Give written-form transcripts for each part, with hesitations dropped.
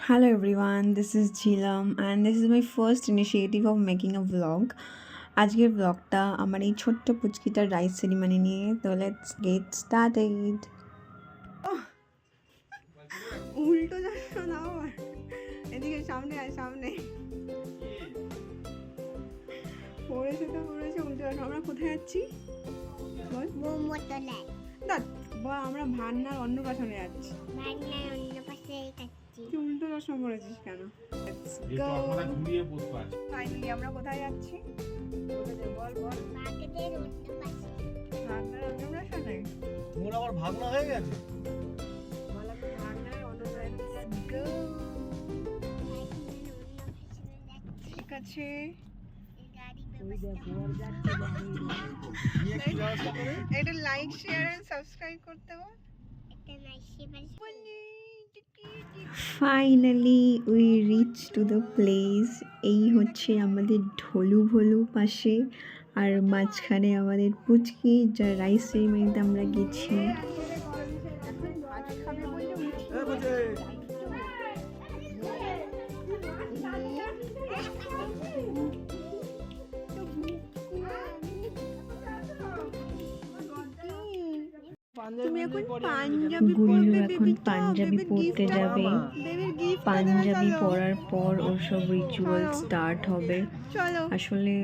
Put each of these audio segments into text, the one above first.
Hello everyone, this is Jilam and this is my first initiative of making a vlog. আজকের ব্লগটা আমার এই ছোট্ট পুচকিটার রাইস সেরিমনি নিয়ে, তো লেটস গেট স্টার্টেড। উল্টো যাচ্ছ না আমার, এদিকে সামনে আয়, সামনে পড়েছে তো পড়েছে, উল্টো যাচ্ছ। আমরা কোথায় যাচ্ছি বল? আমরা ভান্নার অন্নপ্রাশনে যাচ্ছি। উল্টো প্রশ্ন করেছিস কেন? ফাইনালি আমরা কোথায় যাচ্ছি বল বল? ভাগনার অন্নপ্রাশনে। তোর আবার ভাগনা হয়ে গেছে? ভাগনার অন্নপ্রাশনে। ঠিক আছে, এটা লাইক শেয়ার এন্ড সাবস্ক্রাইব করতে হবে। Finally we reach to the place. এই হচ্ছে আমাদের ঢোলু ভোলু পাশে, আর মাঝখানে আমাদের পুচকি, যা রাইস সেরিমনিতে আমরা গেছি। গুল্লু এখন পাঞ্জাবি পড়তে যাবে। পাঞ্জাবি পরার পর ওর সব রিচুয়াল স্টার্ট হবে। আসলে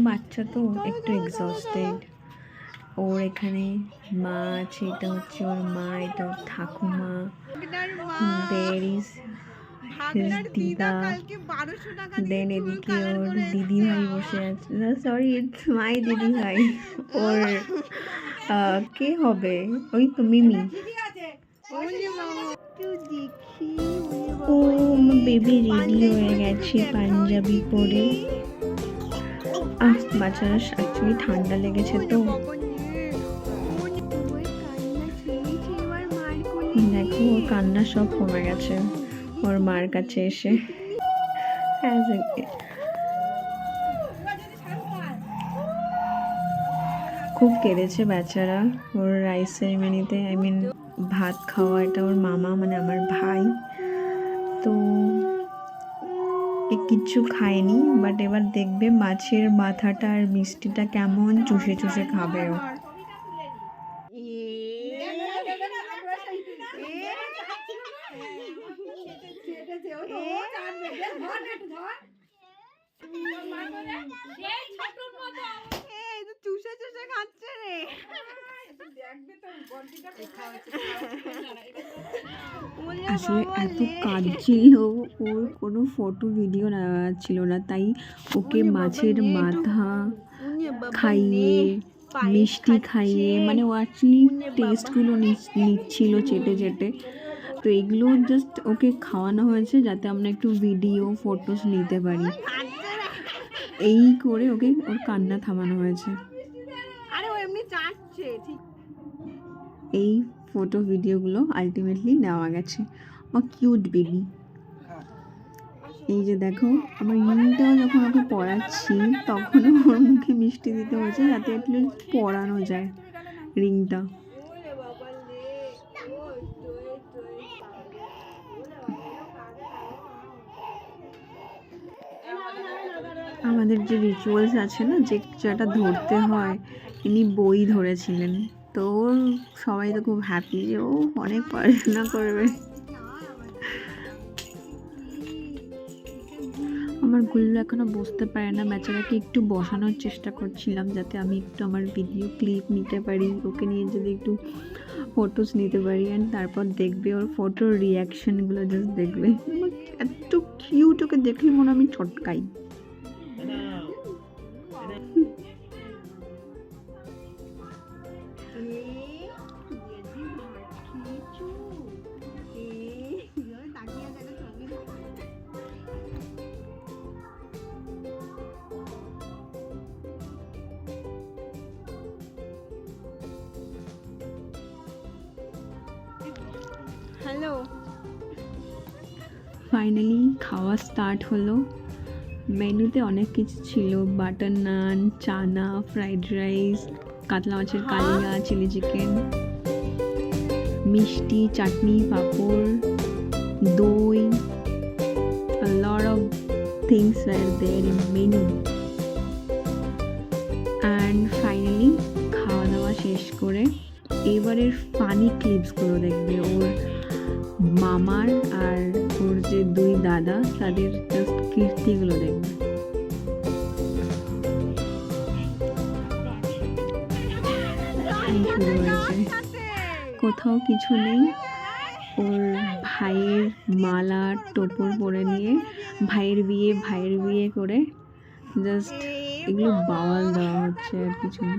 বাচ্চা তো একটু এক্সস্টেড। ওর এখানে মা আছে, এটা হচ্ছে ওর মা, এটা ওর ঠাকুমা, there is his দিদা, দেন এদিকে ওর দিদি ভাই বসে আছে। সরি, ইটস মাই দিদি ভাই। ওর কে হবে? ওই তো মিমি। ও বেবি রেডি হয়ে গেছে পাঞ্জাবি পরে। বাচ্চারা অ্যাকচুয়ালি ঠান্ডা লেগেছে তো। দেখো ওর কান্না সব কমে গেছে ওর মার কাছে এসে। খুব কেঁদেছে বেচারা ওর রাইস সেরিমনিতে। আই মিন ভাত খাওয়া, এটা ওর মামা মানে আমার ভাই তো কিচ্ছু খায়নি, বাট এবার দেখবে মাছের মাথাটা আর মিষ্টিটা কেমন চুষে চুষে খাবে ও। আসলে এত কাঁদছিল, ওর কোনো ফটো ভিডিও নেওয়া ছিল না, তাই ওকে মাছের মাথা খাইয়ে মিষ্টি খাইয়ে, মানে ও অ্যাকচুয়ালি টেস্টগুলো নিচ্ছিল চেটে চেটে। তো এগুলো জাস্ট ওকে খাওয়ানো হয়েছে যাতে আমরা একটু ভিডিও ফটোস নিতে পারি। এই করে ওকে ওর কান্না থামানো হয়েছে। এই ফটো ভিডিওগুলো আলটিমেটলি নেওয়া গেছে। ও কিউট বেবি। এই যে দেখো, আমার রিংটাও যখন ওকে পড়াচ্ছি তখনও ওর মুখে মিষ্টি দিতে হয়েছে যাতে অ্যাটলিস্ট পড়ানো যায় রিংটা। আমাদের যে রিচুয়ালস আছে না, যেটা ধরতে হয়, ইনি বই ধরেছিলেন, তো সবাই তো খুব হ্যাপি যে ও অনেক পড়াশোনা করবে। আমার গুল্লু এখনো বসতে পারে না, বেচারাকে একটু বসানোর চেষ্টা করছিলাম যাতে আমি একটু আমার ভিডিও ক্লিপ নিতে পারি, ওকে নিয়ে যদি একটু ফটোস নিতে পারি। অ্যান্ড তারপর দেখবে ওর ফটোর রিয়াকশানগুলো, জাস্ট দেখবে এত কিউট, ওকে দেখলে মনে আমি ছটকাই। হ্যালো, ফাইনালি খাওয়া স্টার্ট হলো। মেনুতে অনেক কিছু ছিল, বাটার নান, চানা, ফ্রাইড রাইস, কাতলা মাছের কালিয়া, চিলি চিকেন, মিষ্টি, চাটনি, পাঁপড়, দই, things were there in menu. And finally খাওয়া দাওয়া শেষ করে এবারের ফানি ক্লিপসগুলো দেখবে ওর মামার আর ওর যে দুই দাদা তাদের জাস্ট কীর্তিগুলো দেখবে। এই শুরু হয়েছে, কোথাও কিছু নেই, ওর ভাইয়ের মালা টোপর পরে নিয়ে ভাইয়ের বিয়ে করে জাস্ট এগুলো বাওয়াল দেওয়া হচ্ছে, আর কিছু না।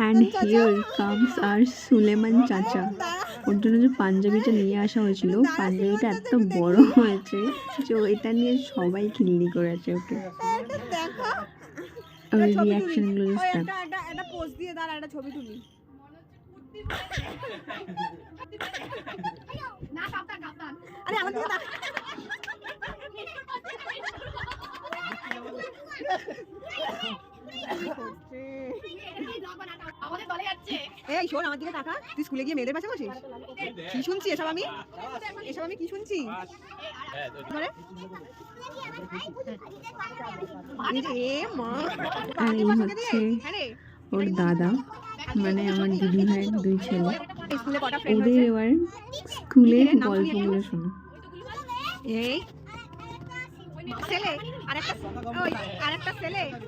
And here comes our Sulaiman চাচা। ওর জন্য যে পাঞ্জাবিটা নিয়ে আসা হয়েছিল, পাঞ্জাবিটা এত বড় হয়েছে যে এটা নিয়ে সবাই খিল্লি করেছে ওকে। ওর রিয়াকশনগুলো জাস্ট একটা পোজ দিয়ে দাঁড়া, একটা ছবি তুলি। না কাপ্তান আরে আমার দিকে তাকা। এই শোন আমার দিকে তাকা, তুই স্কুলে গিয়ে মেয়েদের পাশে বসিস? কি শুনছি এসব আমি কি শুনছি? আর এই হচ্ছে ওর দাদা, মানে আমার দিদি ভাইয়ের দুই ছেলে। ওদের এবার স্কুলের গল্পগুলো শোনো। এই ছেলে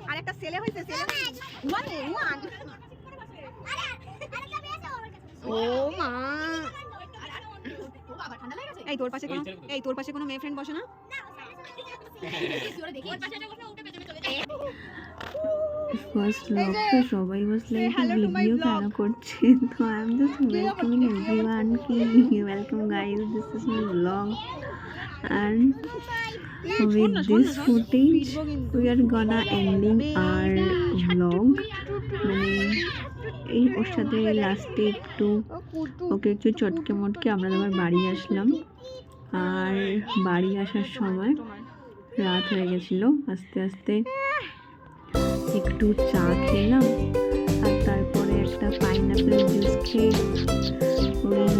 আরেকটা ছেলে হইছে, ও মা। এই তোর পাশে কোনো মেয়ে ফ্রেন্ড বসে না? ফার্স্ট ব্লগটা সবাই বসলে ভিডিও কেন করছে, তো I am just welcoming everyone কি welcome guys, this is my blog and with this footage we are gonna ending our vlog। মানে এই ওর সাথে লাস্টে একটু ওকে একটু চটকে মটকে আমরা আবার বাড়ি আসলাম। আর বাড়ি আসার সময় রাত হয়ে গেছিল, আস্তে আস্তে একটু চা খেলাম আর তারপরে একটা পাইনাপেল জুস খেয়ে ওই